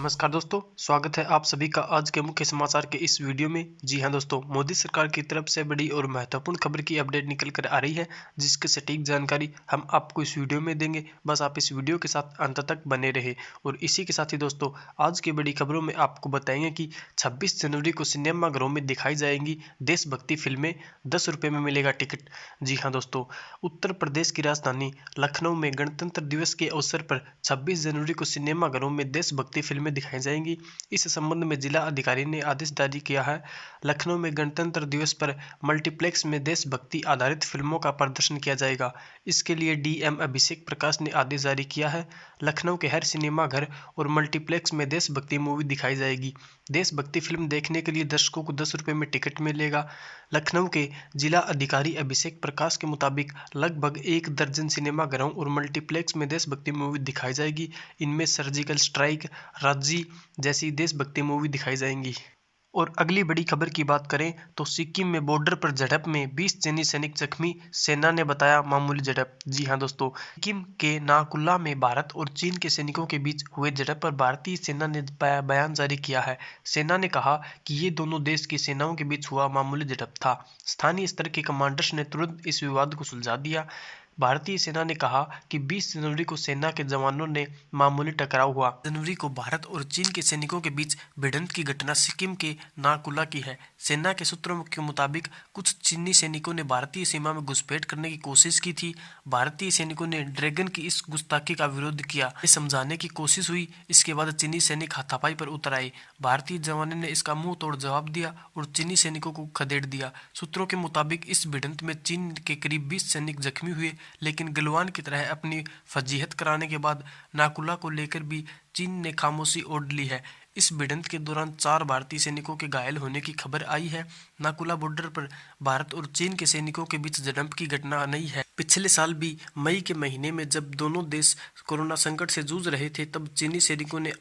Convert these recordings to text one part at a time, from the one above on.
नमस्कार दोस्तों, स्वागत है आप सभी का आज के मुख्य समाचार के इस वीडियो में। जी हां दोस्तों, मोदी सरकार की तरफ से बड़ी और महत्वपूर्ण खबर की अपडेट निकल कर आ रही है, जिसकी सटीक जानकारी हम आपको इस वीडियो में देंगे। बस आप इस वीडियो के साथ अंत तक बने रहे। और इसी के साथ ही दोस्तों, आज की बड़ी खबरों में आपको बताएंगे कि 26 जनवरी को सिनेमाघरों में दिखाई जाएंगी देशभक्ति फिल्में, 10 रुपये में मिलेगा टिकट। जी हाँ दोस्तों, उत्तर प्रदेश की राजधानी लखनऊ में गणतंत्र दिवस के अवसर पर 26 जनवरी को सिनेमाघरों में देशभक्ति फिल्में दिखाई जाएंगी। इस संबंध में जिला अधिकारी ने आदेश जारी किया है। लखनऊ में गणतंत्र दिवस पर मल्टीप्लेक्स में देशभक्ति आधारित फिल्मों का प्रदर्शन किया जाएगा। इसके लिए डीएम अभिषेक प्रकाश ने आदेश जारी किया है। लखनऊ के हर सिनेमा घर और मल्टीप्लेक्स में देशभक्ति मूवी दिखाई जाएगी। देशभक्ति फिल्म देखने के लिए दर्शकों को 10 रुपये में टिकट मिलेगा। लखनऊ के जिला अधिकारी अभिषेक प्रकाश के मुताबिक लगभग 1 दर्जन सिनेमाघरों और मल्टीप्लेक्स में देशभक्ति मूवी दिखाई जाएगी। इनमें सर्जिकल स्ट्राइक, राजी जैसी देशभक्ति मूवी दिखाई जाएंगी। और अगली बड़ी खबर की बात करें तो सिक्किम में बॉर्डर पर झड़प में 20 चीनी सैनिक जख्मी, सेना ने बताया मामूली झड़प। जी हां दोस्तों, सिक्किम के नाकुल्ला में भारत और चीन के सैनिकों के बीच हुए झड़प पर भारतीय सेना ने बयान जारी किया है। सेना ने कहा कि ये दोनों देश की सेनाओं के बीच हुआ मामूली झड़प था। स्थानीय स्तर के कमांडर्स ने तुरंत इस विवाद को सुलझा दिया। भारतीय सेना ने कहा कि 20 जनवरी को सेना के जवानों ने मामूली टकराव हुआ। जनवरी को भारत और चीन के सैनिकों के बीच भिड़ंत की घटना सिक्किम के नाकुला की है। सेना के सूत्रों के मुताबिक कुछ चीनी सैनिकों ने भारतीय सीमा में घुसपैठ करने की कोशिश की थी। भारतीय सैनिकों ने ड्रैगन की इस गुस्ताखी का विरोध किया। ये समझाने की कोशिश हुई। इसके बाद चीनी सैनिक हाथापाई पर उतर आए। भारतीय जवानों ने इसका मुंह तोड़ जवाब दिया और चीनी सैनिकों को खदेड़ दिया। सूत्रों के मुताबिक इस भिड़ंत में चीन के करीब 20 सैनिक जख्मी हुए, लेकिन गलवान की तरह अपनी फजीहत कराने के बाद नाकुला को लेकर भी चीन ने खामोशी ओढ़ ली है। इस भिड़ंत के दौरान 4 भारतीय सैनिकों के घायल होने की खबर आई है। नाकुला बॉर्डर पर भारत और चीन के सैनिकों के बीच झड़प की घटना नहीं है। पिछले साल भी मई के महीने में जब दोनों देश कोरोना संकट से जूझ रहे थे, तब चीनी सैनिकों ने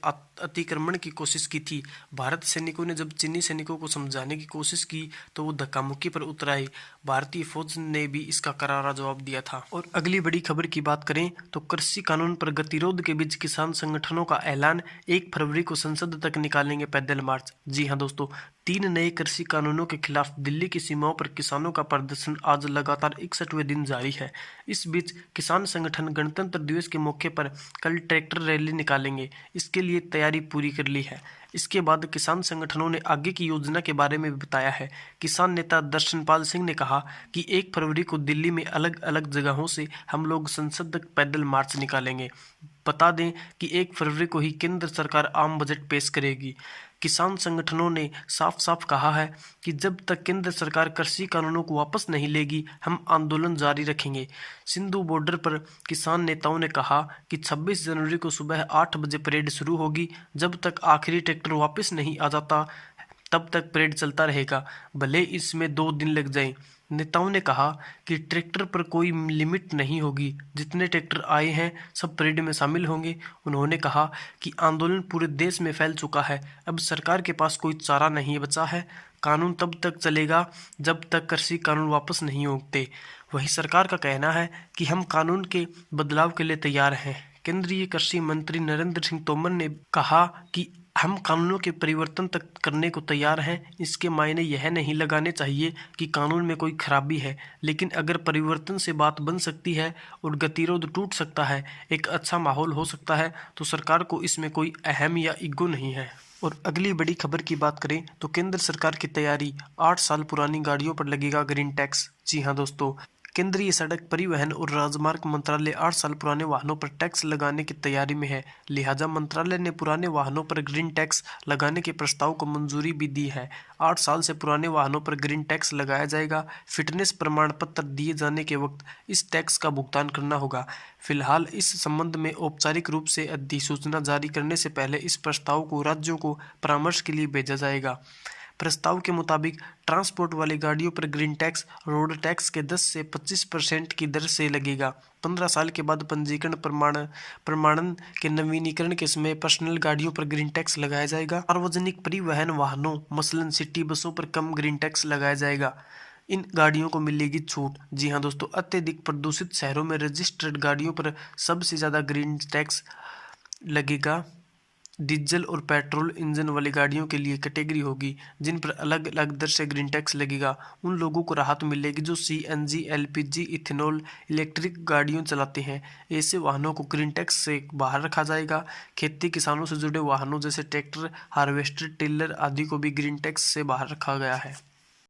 अतिक्रमण की कोशिश की थी। भारत सैनिकों ने जब चीनी सैनिकों को समझाने की कोशिश की तो वो धक्का-मुक्की पर उतर आए। भारतीय फौज ने भी इसका करारा जवाब दिया था। और अगली बड़ी खबर की बात करें तो कृषि कानून पर गतिरोध के बीच किसान संगठनों का ऐलान, 1 फरवरी को संसद तक निकालेंगे पैदल मार्च। जी हां दोस्तों, 3 नए कृषि कानूनों के खिलाफ दिल्ली की सीमाओं पर किसानों का प्रदर्शन आज लगातार 61वें दिन जारी है। इस बीच किसान संगठन गणतंत्र दिवस के मौके पर कल ट्रैक्टर रैली निकालेंगे। इसके लिए तैयारी पूरी कर ली है। इसके बाद किसान संगठनों ने आगे की योजना के बारे में भी बताया है। किसान नेता दर्शनपाल सिंह ने कहा कि 1 फरवरी को दिल्ली में अलग अलग जगहों से हम लोग संसद तक पैदल मार्च निकालेंगे। बता दें कि 1 फरवरी को ही केंद्र सरकार आम बजट पेश करेगी। किसान संगठनों ने साफ साफ कहा है कि जब तक केंद्र सरकार कृषि कानूनों को वापस नहीं लेगी, हम आंदोलन जारी रखेंगे। सिंधु बॉर्डर पर किसान नेताओं ने कहा कि 26 जनवरी को सुबह 8 बजे परेड शुरू होगी। जब तक आखिरी ट्रैक्टर वापस नहीं आ जाता, तब तक परेड चलता रहेगा, भले इसमें 2 दिन लग जाएं। नेताओं ने कहा कि ट्रैक्टर पर कोई लिमिट नहीं होगी, जितने ट्रैक्टर आए हैं सब परेड में शामिल होंगे। उन्होंने कहा कि आंदोलन पूरे देश में फैल चुका है, अब सरकार के पास कोई चारा नहीं बचा है। कानून तब तक चलेगा जब तक कृषि कानून वापस नहीं होते। वहीं सरकार का कहना है कि हम कानून के बदलाव के लिए तैयार हैं। केंद्रीय कृषि मंत्री नरेंद्र सिंह तोमर ने कहा कि हम कानूनों के परिवर्तन तक करने को तैयार हैं। इसके मायने यह नहीं लगाने चाहिए कि कानून में कोई खराबी है, लेकिन अगर परिवर्तन से बात बन सकती है और गतिरोध टूट सकता है, एक अच्छा माहौल हो सकता है, तो सरकार को इसमें कोई अहम या ईगो नहीं है। और अगली बड़ी खबर की बात करें तो केंद्र सरकार की तैयारी, 8 साल पुरानी गाड़ियों पर लगेगा ग्रीन टैक्स। जी हाँ दोस्तों, केंद्रीय सड़क परिवहन और राजमार्ग मंत्रालय 8 साल पुराने वाहनों पर टैक्स लगाने की तैयारी में है। लिहाजा मंत्रालय ने पुराने वाहनों पर ग्रीन टैक्स लगाने के प्रस्ताव को मंजूरी भी दी है। 8 साल से पुराने वाहनों पर ग्रीन टैक्स लगाया जाएगा। फिटनेस प्रमाण पत्र दिए जाने के वक्त इस टैक्स का भुगतान करना होगा। फिलहाल इस संबंध में औपचारिक रूप से अधिसूचना जारी करने से पहले इस प्रस्ताव को राज्यों को परामर्श के लिए भेजा जाएगा। प्रस्ताव के मुताबिक ट्रांसपोर्ट वाली गाड़ियों पर ग्रीन टैक्स रोड टैक्स के 10 से 25% की दर से लगेगा। 15 साल के बाद पंजीकरण प्रमाणन के नवीनीकरण के समय पर्सनल गाड़ियों पर ग्रीन टैक्स लगाया जाएगा। सार्वजनिक परिवहन वाहनों मसलन सिटी बसों पर कम ग्रीन टैक्स लगाया जाएगा। इन गाड़ियों को मिलेगी छूट। जी हाँ दोस्तों, अत्यधिक प्रदूषित शहरों में रजिस्टर्ड गाड़ियों पर सबसे ज़्यादा ग्रीन टैक्स लगेगा। डीजल और पेट्रोल इंजन वाली गाड़ियों के लिए कैटेगरी होगी जिन पर अलग अलग दर से ग्रीन टैक्स लगेगा। उन लोगों को राहत मिलेगी जो CNG, LPG, इथेनॉल, इलेक्ट्रिक गाड़ियों चलाते हैं। ऐसे वाहनों को ग्रीन टैक्स से बाहर रखा जाएगा। खेती किसानों से जुड़े वाहनों जैसे ट्रैक्टर, हार्वेस्टर, टिलर आदि को भी ग्रीन टैक्स से बाहर रखा गया है।